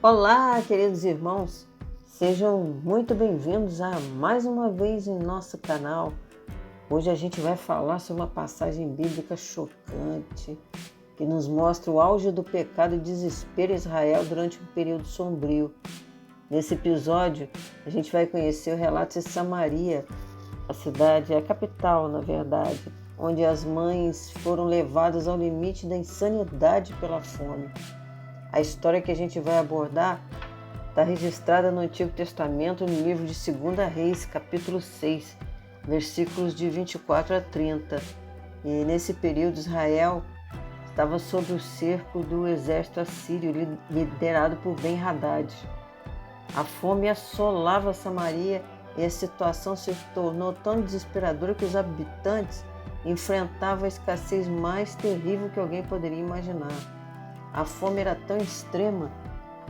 Olá, queridos irmãos, sejam muito bem-vindos a mais uma vez em nosso canal. Hoje a gente vai falar sobre uma passagem bíblica chocante que nos mostra o auge do pecado e desespero em Israel durante um período sombrio. Nesse episódio, a gente vai conhecer o relato de Samaria, a cidade, a capital, na verdade, onde as mães foram levadas ao limite da insanidade pela fome. A história que a gente vai abordar está registrada no Antigo Testamento, no livro de 2 Reis, capítulo 6, versículos de 24 a 30. E nesse período, Israel estava sob o cerco do exército assírio, liderado por Ben-Hadad. A fome assolava Samaria e a situação se tornou tão desesperadora que os habitantes enfrentavam a escassez mais terrível que alguém poderia imaginar. A fome era tão extrema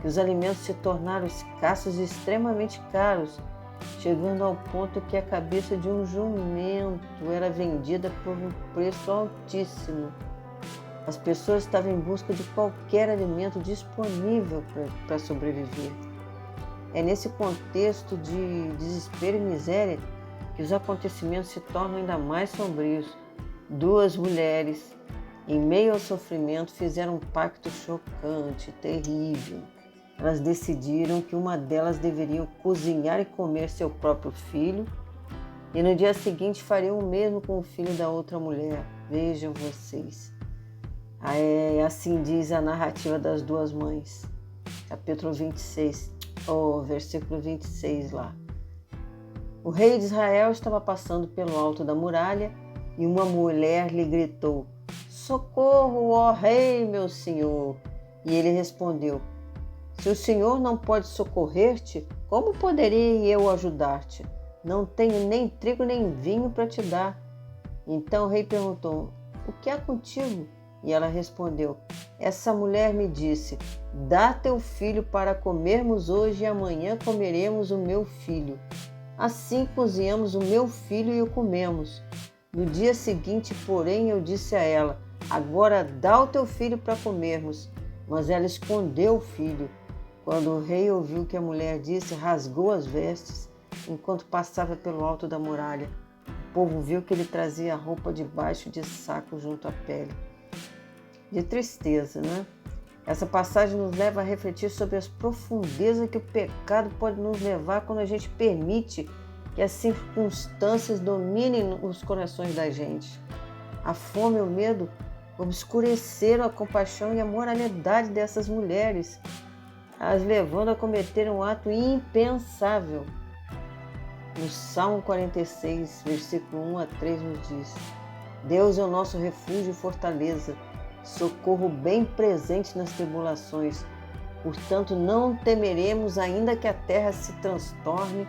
que os alimentos se tornaram escassos e extremamente caros, chegando ao ponto que a cabeça de um jumento era vendida por um preço altíssimo. As pessoas estavam em busca de qualquer alimento disponível para sobreviver. É nesse contexto de desespero e miséria que os acontecimentos se tornam ainda mais sombrios. Duas mulheres, em meio ao sofrimento, fizeram um pacto chocante, terrível. Elas decidiram que uma delas deveria cozinhar e comer seu próprio filho e no dia seguinte faria o mesmo com o filho da outra mulher. Vejam vocês. Assim diz a narrativa das duas mães. Capítulo 26, versículo 26 lá. O rei de Israel estava passando pelo alto da muralha e uma mulher lhe gritou: "Socorro, ó rei, meu senhor!" E ele respondeu: "Se o senhor não pode socorrer-te, como poderia eu ajudar-te? Não tenho nem trigo nem vinho para te dar." Então o rei perguntou: "O que há contigo?" E ela respondeu: "Essa mulher me disse: dá teu filho para comermos hoje e amanhã comeremos o meu filho." Assim cozinhamos o meu filho e o comemos. No dia seguinte, porém, eu disse a ela: agora dá o teu filho para comermos. Mas ela escondeu o filho. Quando o rei ouviu o que a mulher disse, rasgou as vestes enquanto passava pelo alto da muralha. O povo viu que ele trazia a roupa debaixo de saco junto à pele. De tristeza, né? Essa passagem nos leva a refletir sobre as profundezas que o pecado pode nos levar quando a gente permite que as circunstâncias dominem os corações da gente. A fome e o medo obscureceram a compaixão e a moralidade dessas mulheres, as levando a cometer um ato impensável. No Salmo 46, versículo 1 a 3 nos diz: Deus é o nosso refúgio e fortaleza, socorro bem presente nas tribulações. Portanto, não temeremos, ainda que a terra se transtorne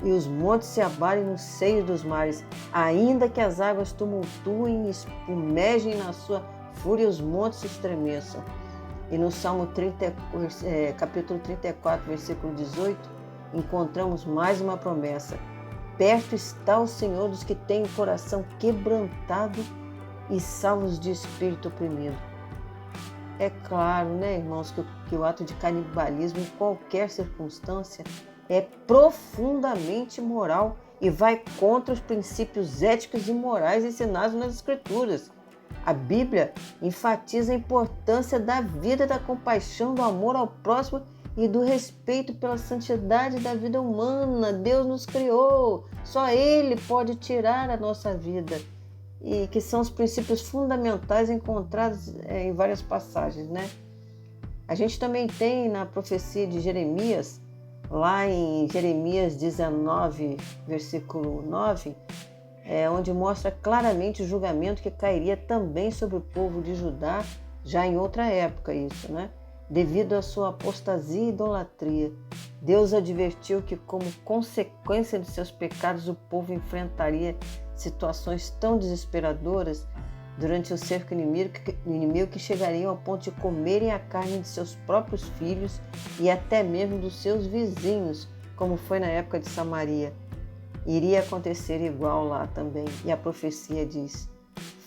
e os montes se abalem no seio dos mares, ainda que as águas tumultuem e espumejem na sua fúria e os montes se estremeçam. E no Salmo capítulo 34, versículo 18, encontramos mais uma promessa: perto está o Senhor dos que têm o coração quebrantado e salvos de espírito oprimido. É claro, né, irmãos, que o ato de canibalismo, em qualquer circunstância, é profundamente imoral e vai contra os princípios éticos e morais ensinados nas Escrituras. A Bíblia enfatiza a importância da vida, da compaixão, do amor ao próximo e do respeito pela santidade da vida humana. Deus nos criou, só Ele pode tirar a nossa vida. E que são os princípios fundamentais encontrados em várias passagens, né? A gente também tem na profecia de Jeremias, lá em Jeremias 19, versículo 9, onde mostra claramente o julgamento que cairia também sobre o povo de Judá, já em outra época isso, né? Devido à sua apostasia e idolatria. Deus advertiu que, como consequência de seus pecados, o povo enfrentaria situações tão desesperadoras durante o cerco inimigo que chegariam ao ponto de comerem a carne de seus próprios filhos e até mesmo dos seus vizinhos, como foi na época de Samaria. Iria acontecer igual lá também. E a profecia diz: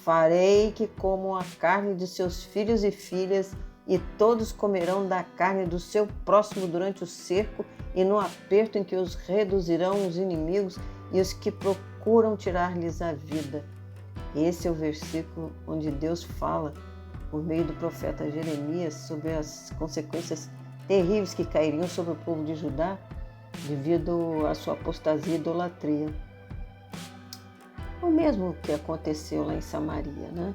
farei que comam a carne de seus filhos e filhas e todos comerão da carne do seu próximo durante o cerco e no aperto em que os reduzirão os inimigos e os que procuram tirar-lhes a vida. Esse é o versículo onde Deus fala, por meio do profeta Jeremias, sobre as consequências terríveis que cairiam sobre o povo de Judá devido à sua apostasia e idolatria. O mesmo que aconteceu lá em Samaria, né?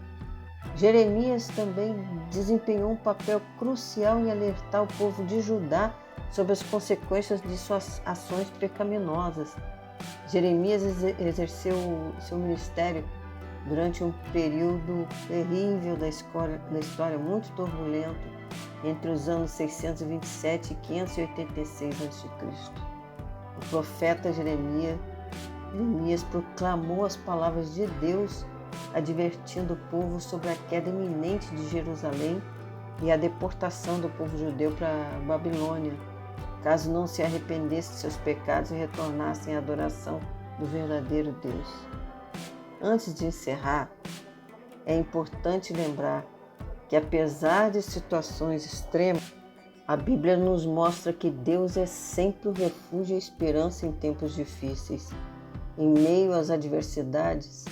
Jeremias também desempenhou um papel crucial em alertar o povo de Judá sobre as consequências de suas ações pecaminosas. Jeremias exerceu seu ministério durante um período terrível da história, muito turbulento, entre os anos 627 e 586 a.C. O profeta Jeremias proclamou as palavras de Deus, advertindo o povo sobre a queda iminente de Jerusalém e a deportação do povo judeu para a Babilônia, caso não se arrependesse de seus pecados e retornassem à adoração do verdadeiro Deus. Antes de encerrar, é importante lembrar que, apesar de situações extremas, a Bíblia nos mostra que Deus é sempre o refúgio e a esperança em tempos difíceis. Em meio às adversidades,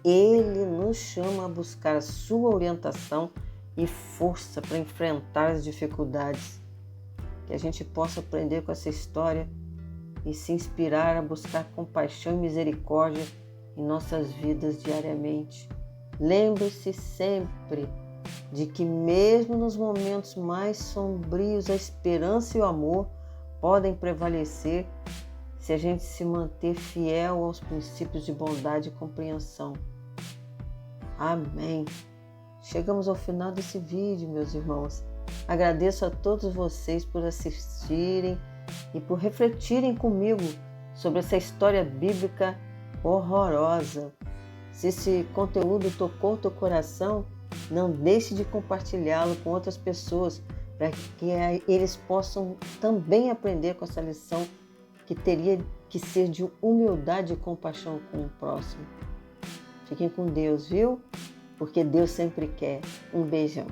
Ele nos chama a buscar a sua orientação e força para enfrentar as dificuldades. Que a gente possa aprender com essa história e se inspirar a buscar compaixão e misericórdia em nossas vidas diariamente. Lembre-se sempre de que mesmo nos momentos mais sombrios, a esperança e o amor podem prevalecer se a gente se manter fiel aos princípios de bondade e compreensão. Amém. Chegamos ao final desse vídeo, meus irmãos. Agradeço a todos vocês por assistirem e por refletirem comigo sobre essa história bíblica horrorosa. Se esse conteúdo tocou o teu coração, não deixe de compartilhá-lo com outras pessoas para que eles possam também aprender com essa lição que teria que ser de humildade e compaixão com o próximo. Fiquem com Deus, viu? Porque Deus sempre quer. Um beijão.